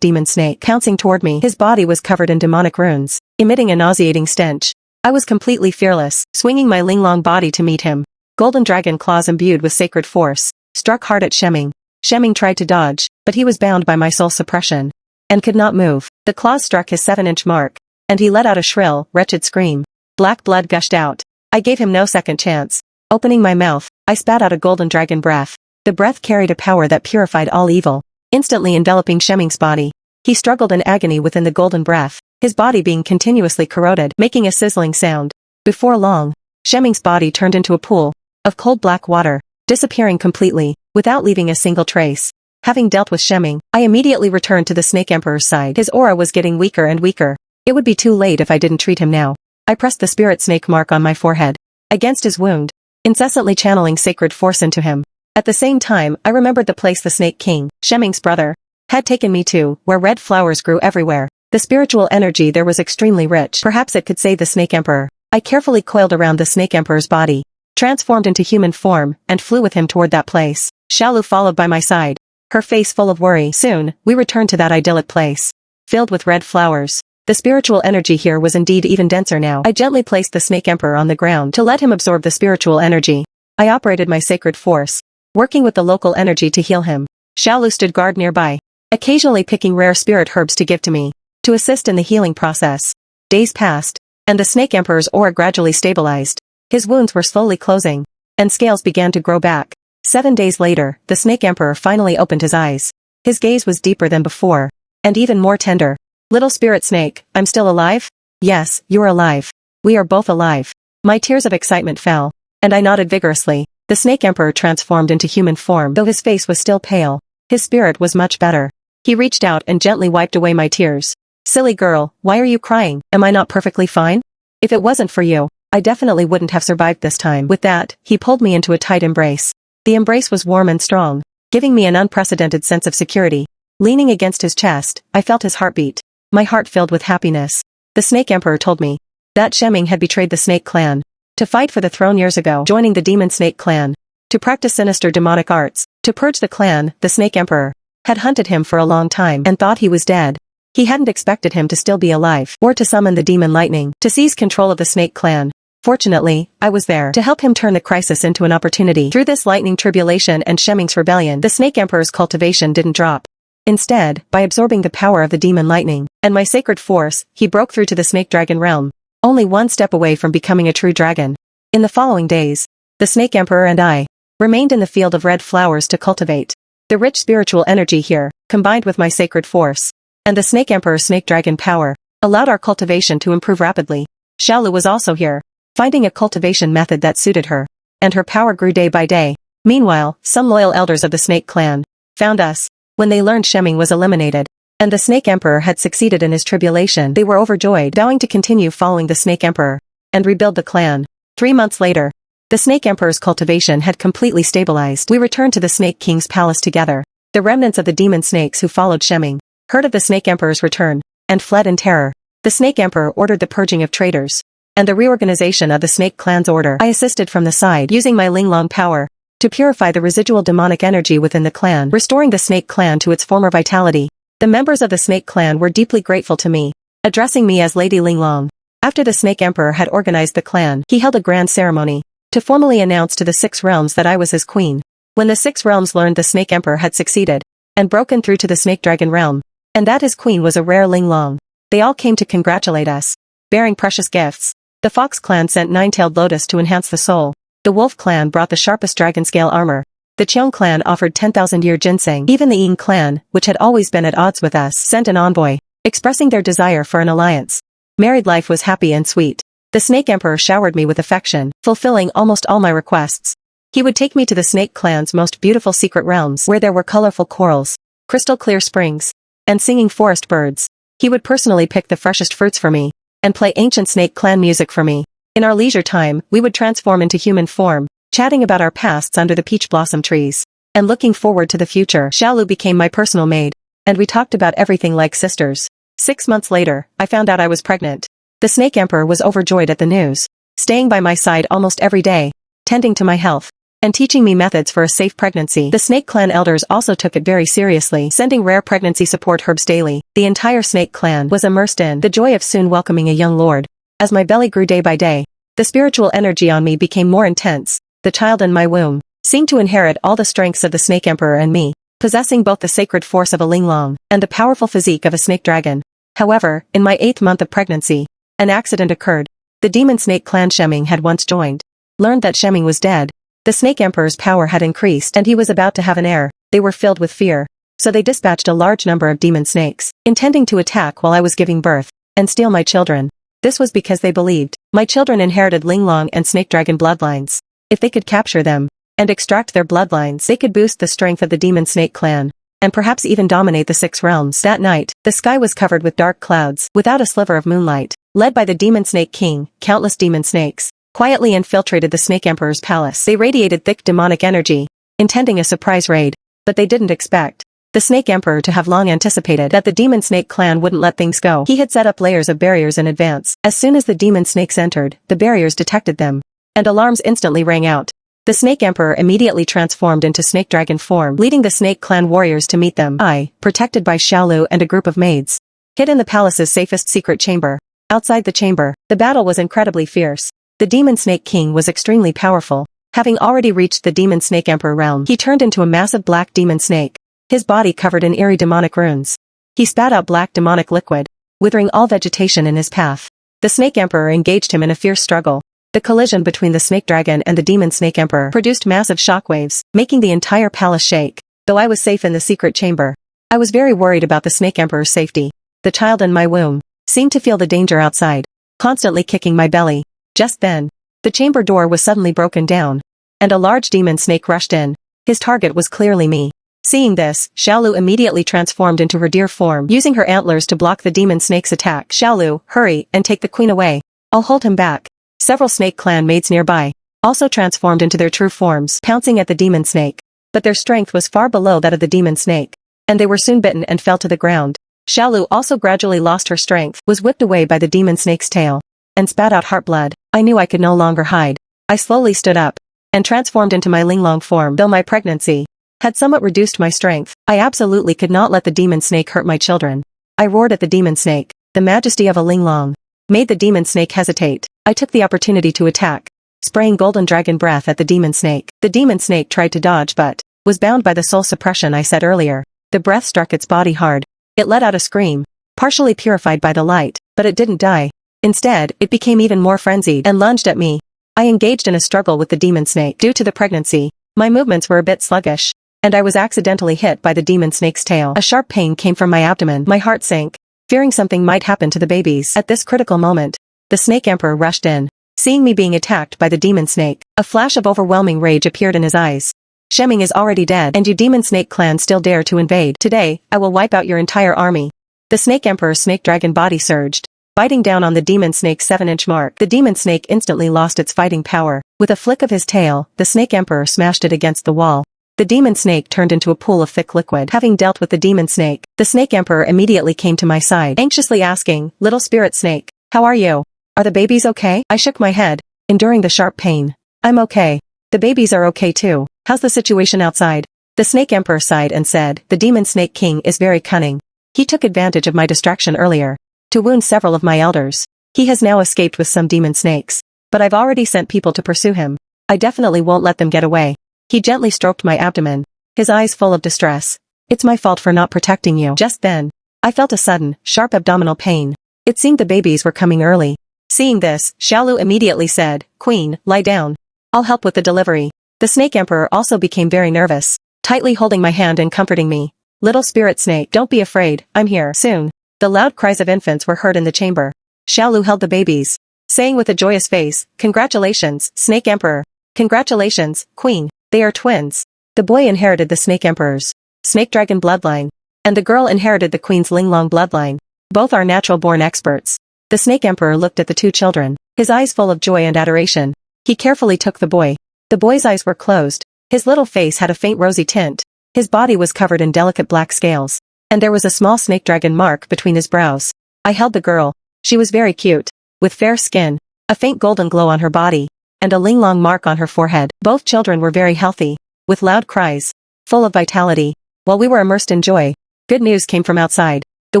demon snake, pouncing toward me. His body was covered in demonic runes, emitting a nauseating stench. I was completely fearless, swinging my Linglong body to meet him. Golden dragon claws imbued with sacred force struck hard at Shemming. Shemming tried to dodge, but he was bound by my soul suppression and could not move. The claws struck his 7-inch mark, and he let out a shrill, wretched scream. Black blood gushed out. I gave him no second chance. Opening my mouth, I spat out a golden dragon breath. The breath carried a power that purified all evil, instantly enveloping Shemming's body. He struggled in agony within the golden breath, his body being continuously corroded, making a sizzling sound. Before long, Shemming's body turned into a pool of cold black water, disappearing completely, without leaving a single trace. Having dealt with Shemming, I immediately returned to the Snake Emperor's side. His aura was getting weaker and weaker. It would be too late if I didn't treat him now. I pressed the spirit snake mark on my forehead, against his wound, incessantly channeling sacred force into him. At the same time, I remembered the place the Snake King, Shemming's brother, had taken me to, where red flowers grew everywhere. The spiritual energy there was extremely rich. Perhaps it could save the Snake Emperor. I carefully coiled around the Snake Emperor's body, transformed into human form, and flew with him toward that place. Xiaolu followed by my side, her face full of worry. Soon, we returned to that idyllic place, filled with red flowers. The spiritual energy here was indeed even denser now. I gently placed the Snake Emperor on the ground to let him absorb the spiritual energy. I operated my sacred force, working with the local energy to heal him. Xiaolu stood guard nearby, occasionally picking rare spirit herbs to give to me, to assist in the healing process. Days passed, and the Snake Emperor's aura gradually stabilized. His wounds were slowly closing, and scales began to grow back. 7 days later, the Snake Emperor finally opened his eyes. His gaze was deeper than before, and even more tender. Little spirit snake, I'm still alive? Yes, you're alive. We are both alive. My tears of excitement fell, and I nodded vigorously. The Snake Emperor transformed into human form, though his face was still pale. His spirit was much better. He reached out and gently wiped away my tears. Silly girl, why are you crying? Am I not perfectly fine? If it wasn't for you, I definitely wouldn't have survived this time. With that, he pulled me into a tight embrace. The embrace was warm and strong, giving me an unprecedented sense of security. Leaning against his chest, I felt his heartbeat. My heart filled with happiness. The Snake Emperor told me that Shemming had betrayed the Snake Clan to fight for the throne years ago, joining the Demon Snake Clan to practice sinister demonic arts. To purge the clan, the Snake Emperor had hunted him for a long time and thought he was dead. He hadn't expected him to still be alive, or to summon the demon lightning to seize control of the Snake Clan. Fortunately, I was there to help him turn the crisis into an opportunity. Through this lightning tribulation and Shemming's rebellion, the Snake Emperor's cultivation didn't drop. Instead, by absorbing the power of the demon lightning and my sacred force, he broke through to the snake dragon realm, only one step away from becoming a true dragon. In the following days, the Snake Emperor and I remained in the field of red flowers to cultivate. The rich spiritual energy here, combined with my sacred force, and the Snake Emperor's snake dragon power, allowed our cultivation to improve rapidly. Xiaolu was also here, finding a cultivation method that suited her, and her power grew day by day. Meanwhile, some loyal elders of the Snake Clan found us. When they learned Shemming was eliminated, and the Snake Emperor had succeeded in his tribulation, they were overjoyed, vowing to continue following the Snake Emperor and rebuild the clan. 3 months later, The Snake Emperor's cultivation had completely stabilized. We returned to the Snake King's palace together. The remnants of the demon snakes who followed Shemming heard of the Snake Emperor's return and fled in terror. The Snake Emperor ordered the purging of traitors and the reorganization of the Snake Clan's order. I assisted from the side using my Linglong power to purify the residual demonic energy within the clan, restoring the Snake Clan to its former vitality. The members of the Snake Clan were deeply grateful to me, addressing me as Lady Linglong. After the Snake Emperor had organized the clan, he held a grand ceremony to formally announce to the 6 realms that I was his queen. When the 6 realms learned the Snake Emperor had succeeded and broken through to the Snake Dragon realm, and that his queen was a rare Linglong, they all came to congratulate us, bearing precious gifts. The Fox Clan sent 9-tailed lotus to enhance the soul. The Wolf Clan brought the sharpest dragon scale armor. The Cheong Clan offered 10,000-year ginseng. Even the Ying Clan, which had always been at odds with us, sent an envoy, expressing their desire for an alliance. Married life was happy and sweet. The Snake Emperor showered me with affection, fulfilling almost all my requests. He would take me to the Snake Clan's most beautiful secret realms where there were colorful corals, crystal-clear springs, and singing forest birds. He would personally pick the freshest fruits for me and play ancient Snake Clan music for me. In our leisure time, we would transform into human form, chatting about our pasts under the peach blossom trees, and looking forward to the future. Xiaolu became my personal maid, and we talked about everything like sisters. 6 months later, I found out I was pregnant. The Snake Emperor was overjoyed at the news, staying by my side almost every day, tending to my health, and teaching me methods for a safe pregnancy. The Snake Clan elders also took it very seriously, sending rare pregnancy support herbs daily. The entire Snake Clan was immersed in the joy of soon welcoming a young lord. As my belly grew day by day, the spiritual energy on me became more intense. The child in my womb seemed to inherit all the strengths of the Snake Emperor and me, possessing both the sacred force of a Linglong and the powerful physique of a snake dragon. However, in my 8th month of pregnancy, an accident occurred. The demon snake clan Shemming had once joined, learned that Shemming was dead. The Snake Emperor's power had increased and he was about to have an heir. They were filled with fear, so they dispatched a large number of demon snakes, intending to attack while I was giving birth, and steal my children. This was because they believed my children inherited Linglong and Snake Dragon bloodlines. If they could capture them and extract their bloodlines, they could boost the strength of the demon snake clan, and perhaps even dominate the 6 realms. That night, the sky was covered with dark clouds, without a sliver of moonlight. Led by the Demon Snake King, countless demon snakes quietly infiltrated the Snake Emperor's palace. They radiated thick demonic energy, intending a surprise raid, but they didn't expect the Snake Emperor to have long anticipated that the Demon Snake clan wouldn't let things go. He had set up layers of barriers in advance. As soon as the demon snakes entered, the barriers detected them, and alarms instantly rang out. The Snake Emperor immediately transformed into Snake Dragon form, leading the Snake Clan warriors to meet them. I, protected by Xiaolu and a group of maids, hid in the palace's safest secret chamber. Outside the chamber, the battle was incredibly fierce. The Demon Snake King was extremely powerful. Having already reached the Demon Snake Emperor realm, he turned into a massive black demon snake, his body covered in eerie demonic runes. He spat out black demonic liquid, withering all vegetation in his path. The Snake Emperor engaged him in a fierce struggle. The collision between the Snake Dragon and the Demon Snake Emperor produced massive shockwaves, making the entire palace shake. Though I was safe in the secret chamber, I was very worried about the Snake Emperor's safety. The child in my womb seemed to feel the danger outside, constantly kicking my belly. Just then, the chamber door was suddenly broken down, and a large demon snake rushed in. His target was clearly me. Seeing this, Xiaolu immediately transformed into her deer form, using her antlers to block the demon snake's attack. Xiaolu, hurry, and take the queen away. I'll hold him back. Several Snake Clan maids nearby also transformed into their true forms, pouncing at the demon snake. But their strength was far below that of the demon snake, and they were soon bitten and fell to the ground. Xiaolu also gradually lost her strength, was whipped away by the demon snake's tail, and spat out heart blood. I knew I could no longer hide. I slowly stood up and transformed into my Linglong form. Though my pregnancy had somewhat reduced my strength, I absolutely could not let the demon snake hurt my children. I roared at the demon snake. The majesty of a Linglong made the demon snake hesitate. I took the opportunity to attack, spraying golden dragon breath at the demon snake. The demon snake tried to dodge but was bound by the soul suppression I said earlier. The breath struck its body hard. It let out a scream, partially purified by the light, but it didn't die. Instead, it became even more frenzied and lunged at me. I engaged in a struggle with the demon snake. Due to the pregnancy, my movements were a bit sluggish, and I was accidentally hit by the demon snake's tail. A sharp pain came from my abdomen. My heart sank, fearing something might happen to the babies. At this critical moment, the Snake Emperor rushed in. Seeing me being attacked by the demon snake, a flash of overwhelming rage appeared in his eyes. Shemming is already dead, and you demon snake clan still dare to invade. Today, I will wipe out your entire army. The Snake Emperor's snake dragon body surged, biting down on the demon snake's 7-inch mark. The demon snake instantly lost its fighting power, With a flick of his tail, the Snake Emperor smashed it against the wall. The demon snake turned into a pool of thick liquid. Having dealt with the demon snake, the Snake Emperor immediately came to my side, anxiously asking, "Little spirit snake, how are you? Are the babies okay?" I shook my head, enduring the sharp pain. "I'm okay. The babies are okay too. How's the situation outside?" The Snake Emperor sighed and said, "The demon snake king is very cunning. He took advantage of my distraction earlier to wound several of my elders. He has now escaped with some demon snakes. But I've already sent people to pursue him. I definitely won't let them get away." He gently stroked my abdomen, his eyes full of distress. "It's my fault for not protecting you." Just then, I felt a sudden, sharp abdominal pain. It seemed the babies were coming early. Seeing this, Xiaolu immediately said, "Queen, lie down. I'll help with the delivery." The Snake Emperor also became very nervous, tightly holding my hand and comforting me. "Little spirit snake, don't be afraid, I'm here soon." The loud cries of infants were heard in the chamber. Xiaolu held the babies, saying with a joyous face, "Congratulations, Snake Emperor. Congratulations, Queen. They are twins." The boy inherited the Snake Emperor's Snake Dragon bloodline, and the girl inherited the Queen's Linglong bloodline. Both are natural-born experts. The Snake Emperor looked at the two children, his eyes full of joy and adoration. He carefully took the boy. The boy's eyes were closed. His little face had a faint rosy tint. His body was covered in delicate black scales, and there was a small snake dragon mark between his brows. I held the girl. She was very cute, with fair skin, a faint golden glow on her body, and a linglong mark on her forehead. Both children were very healthy, with loud cries, full of vitality. While we were immersed in joy, good news came from outside. The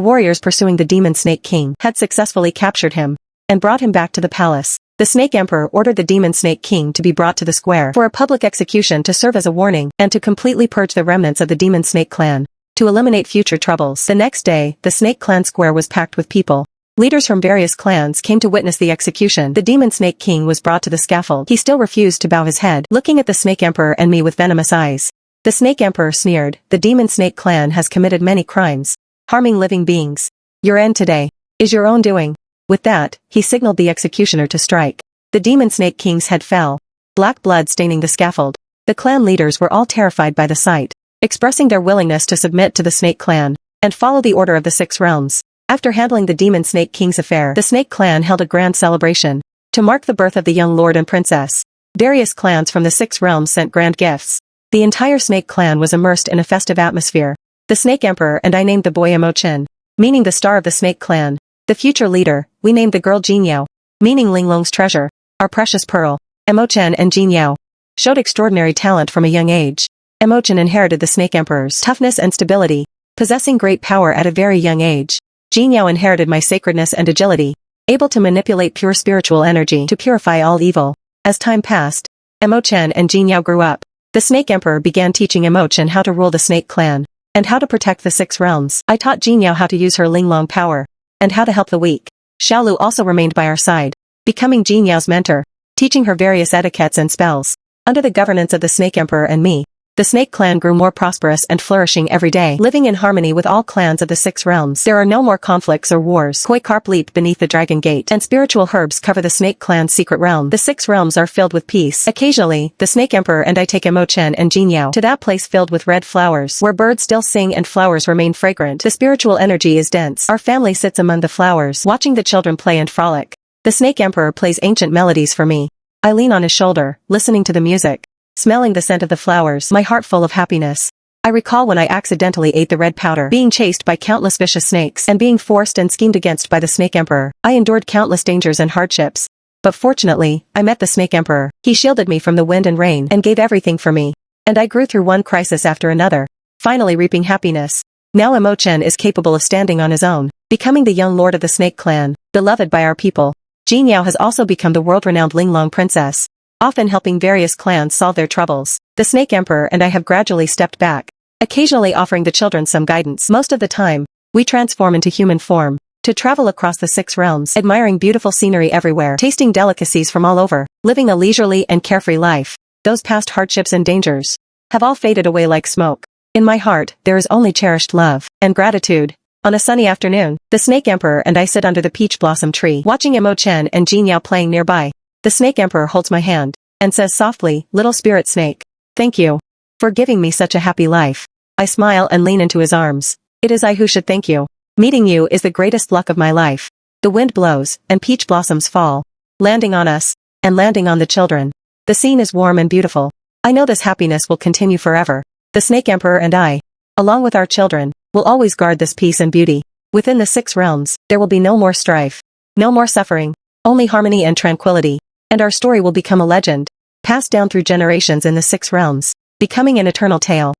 warriors pursuing the demon snake king had successfully captured him and brought him back to the palace. The Snake Emperor ordered the demon snake king to be brought to the square for a public execution to serve as a warning and to completely purge the remnants of the demon snake clan, to eliminate future troubles. The next day, the snake clan square was packed with people. Leaders from various clans came to witness the execution. The demon snake king was brought to the scaffold. He still refused to bow his head, looking at the Snake Emperor and me with venomous eyes. The Snake Emperor sneered, "The demon snake clan has committed many crimes, harming living beings. Your end today is your own doing." With that, he signaled the executioner to strike. The demon snake king's head fell, black blood staining the scaffold. The clan leaders were all terrified by the sight, expressing their willingness to submit to the snake clan and follow the order of the 6 realms. After handling the demon snake king's affair, the snake clan held a grand celebration to mark the birth of the young lord and princess. Various clans from the 6 realms sent grand gifts. The entire snake clan was immersed in a festive atmosphere. The Snake Emperor and I named the boy Imo-chin, meaning the star of the snake clan. The future leader, we named the girl Jinyao, meaning Linglong's treasure, our precious pearl. Imo-chin and Jinyao showed extraordinary talent from a young age. Imo-chin inherited the Snake Emperor's toughness and stability, possessing great power at a very young age. Jinyao inherited my sacredness and agility, able to manipulate pure spiritual energy to purify all evil. As time passed, Imo-chin and Jinyao grew up. The Snake Emperor began teaching Imo-chin how to rule the snake clan, and how to protect the 6 realms. I taught Jinyao how to use her Linglong power, and how to help the weak. Xiaolu also remained by our side, becoming Jinyao's mentor, teaching her various etiquettes and spells. Under the governance of the Snake Emperor and me, the snake clan grew more prosperous and flourishing every day, living in harmony with all clans of the 6 realms. There are no more conflicts or wars. Koi carp leap beneath the dragon gate, and spiritual herbs cover the snake clan's secret realm. The 6 realms are filled with peace. Occasionally, the Snake Emperor and I take Imo-chin and Jinyao to that place filled with red flowers, where birds still sing and flowers remain fragrant. The spiritual energy is dense. Our family sits among the flowers, watching the children play and frolic. The Snake Emperor plays ancient melodies for me. I lean on his shoulder, listening to the music, smelling the scent of the flowers, my heart full of happiness. I recall when I accidentally ate the red powder, being chased by countless vicious snakes, and being forced and schemed against by the Snake Emperor. I endured countless dangers and hardships. But fortunately, I met the Snake Emperor. He shielded me from the wind and rain, and gave everything for me. And I grew through one crisis after another, finally reaping happiness. Now Imo-chin is capable of standing on his own, becoming the young lord of the snake clan, beloved by our people. Jinyao has also become the world-renowned Linglong princess, often helping various clans solve their troubles. The Snake Emperor and I have gradually stepped back, occasionally offering the children some guidance. Most of the time, we transform into human form, to travel across the 6 realms, admiring beautiful scenery everywhere, tasting delicacies from all over, living a leisurely and carefree life. Those past hardships and dangers have all faded away like smoke. In my heart, there is only cherished love and gratitude. On a sunny afternoon, the Snake Emperor and I sit under the peach blossom tree, watching Imo-chin and Jinyao playing nearby. The Snake Emperor holds my hand, and says softly, "Little spirit snake, thank you for giving me such a happy life." I smile and lean into his arms. It is I who should thank you. Meeting you is the greatest luck of my life. The wind blows, and peach blossoms fall, landing on us, and landing on the children. The scene is warm and beautiful. I know this happiness will continue forever. The Snake Emperor and I, along with our children, will always guard this peace and beauty. Within the 6 realms, there will be no more strife. No more suffering. Only harmony and tranquility. And our story will become a legend, passed down through generations in the 6 realms, becoming an eternal tale.